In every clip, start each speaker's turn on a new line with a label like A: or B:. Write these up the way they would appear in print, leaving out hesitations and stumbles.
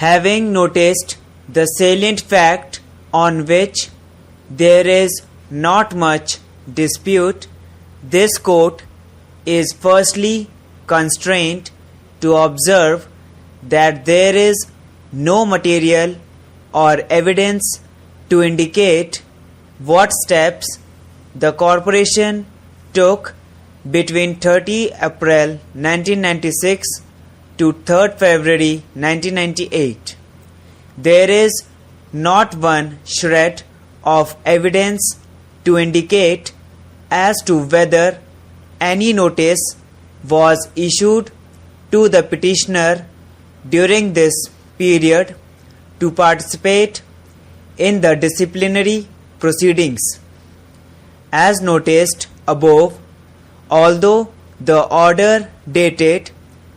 A: Having noticed the salient fact on which there is not much dispute, this court is firstly constrained to observe that there is no material or evidence to indicate what steps the corporation took between 30 April 1996 to 3rd February 1998. There is not one shred of evidence to indicate as to whether any notice was issued to the petitioner during this period to participate in the disciplinary proceedings. As noticed above, although the order dated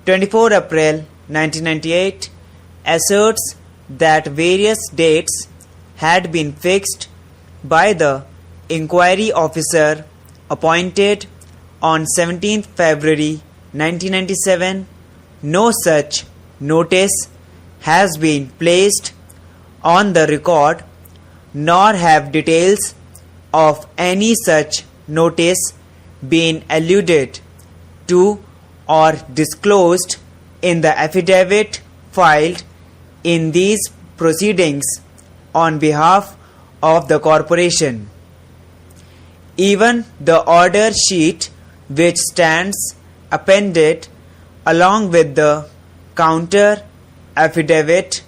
A: 24 April 1998 asserts that various dates had been fixed by the inquiry officer appointed on 17th February 1997, no such notice has been placed on the record, nor have details of any such notice been alluded to or disclosed in the affidavit filed in these proceedings on behalf of the corporation. Even the order sheet which stands appended along with the counter affidavit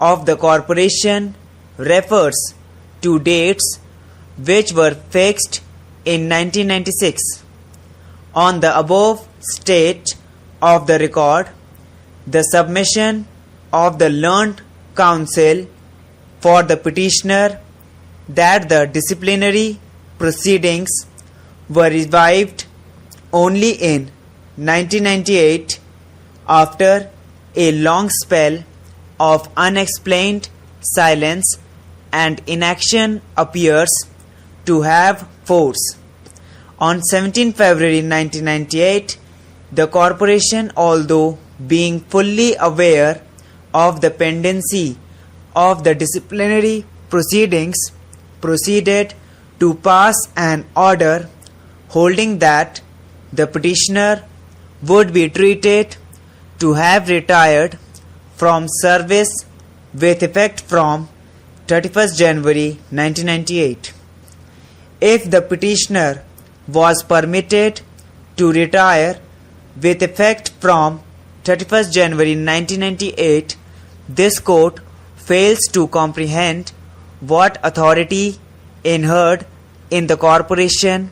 A: of the corporation refers to dates which were fixed in 1996. On the above state of the record, the submission of the learned counsel for the petitioner that the disciplinary proceedings were revived only in 1998 after a long spell of unexplained silence and inaction appears to have force. On 17 February 1998, the corporation, although being fully aware of the pendency of the disciplinary proceedings, proceeded to pass an order holding that the petitioner would be treated to have retired from service with effect from 31st January 1998. If the petitioner was permitted to retire with effect from 31st January 1998, this court fails to comprehend what authority inhered in the corporation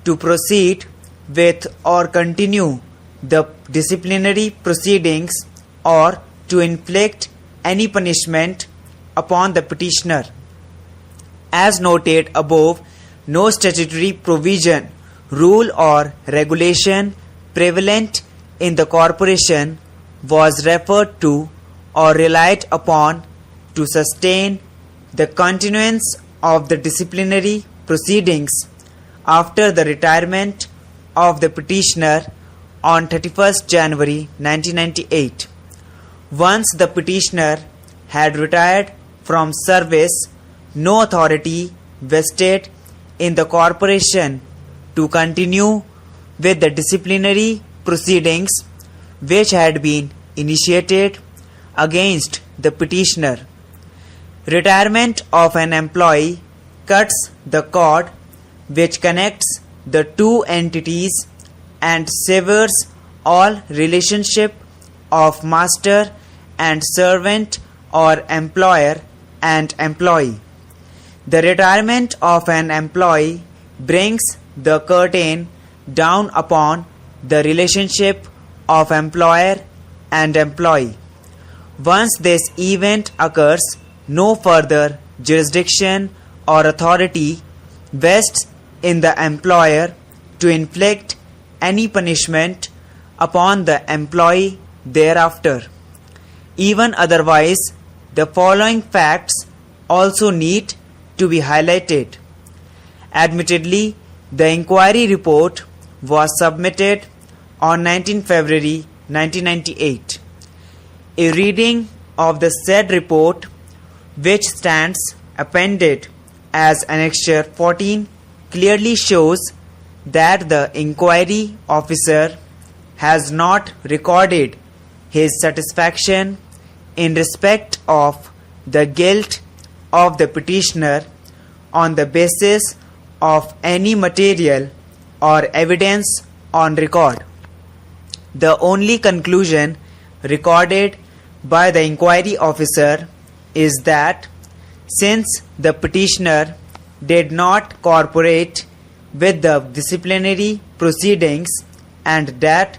A: to proceed with or continue the disciplinary proceedings or to inflict any punishment upon the petitioner. As noted above, no statutory provision, rule or regulation prevalent in the corporation was referred to or relied upon to sustain the continuance of the disciplinary proceedings after the retirement of the petitioner on 31st January 1998. Once the petitioner had retired from service, no authority vested in the corporation to continue with the disciplinary proceedings which had been initiated against the petitioner. Retirement of an employee cuts the cord which connects the two entities and severs all relationship of master and servant or employer and employee. The retirement of an employee brings the curtain down upon the relationship of employer and employee. Once this event occurs, no further jurisdiction or authority vests in the employer to inflict any punishment upon the employee thereafter. Even otherwise, the following facts also need to be highlighted. Admittedly, the inquiry report was submitted on 19 February 1998. A reading of the said report, which stands appended as Annexure 14, clearly shows that the inquiry officer has not recorded his satisfaction in respect of the guilt of the petitioner on the basis of any material or evidence on record. The only conclusion recorded by the inquiry officer is that since the petitioner did not cooperate with the disciplinary proceedings and that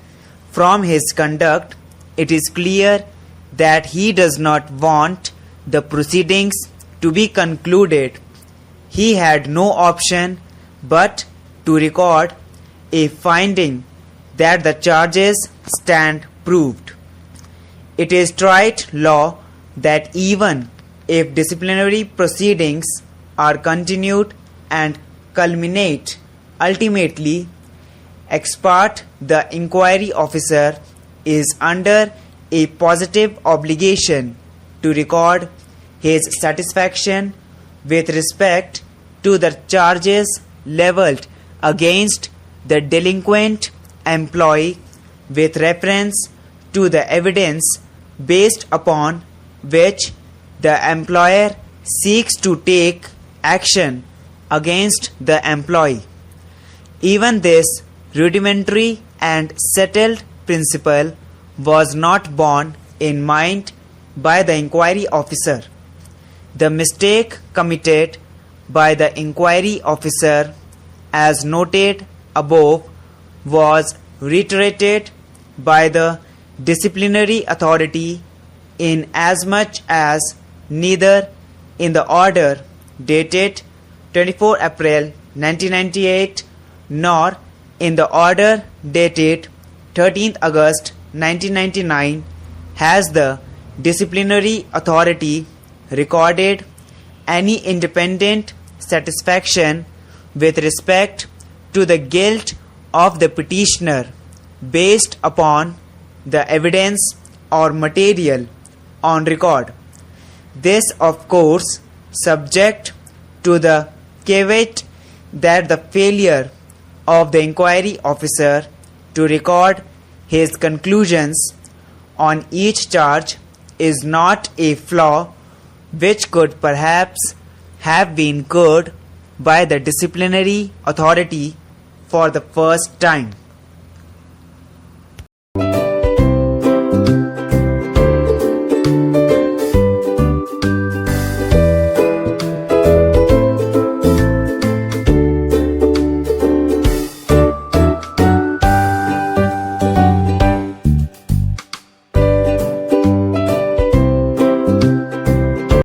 A: from his conduct it is clear that he does not want the proceedings to be concluded, he had no option but to record a finding that the charges stand proved. It is trite law that even if disciplinary proceedings are continued and culminate ultimately, ex parte the inquiry officer is under a positive obligation to record his satisfaction with respect to the charges levelled against the delinquent employee with reference to the evidence based upon which the employer seeks to take action against the employee. Even this rudimentary and settled principle was not borne in mind by the inquiry officer. The mistake committed by the inquiry officer, as noted above, was reiterated by the disciplinary authority in as much as neither in the order dated 24 April 1998 nor in the order dated 13th August 1999 has the disciplinary authority recorded any independent satisfaction with respect to the guilt of the petitioner based upon the evidence or material on record. This, of course, subject to the caveat that the failure of the inquiry officer to record his conclusions on each charge is not a flaw which could perhaps have been cured by the disciplinary authority for the first time.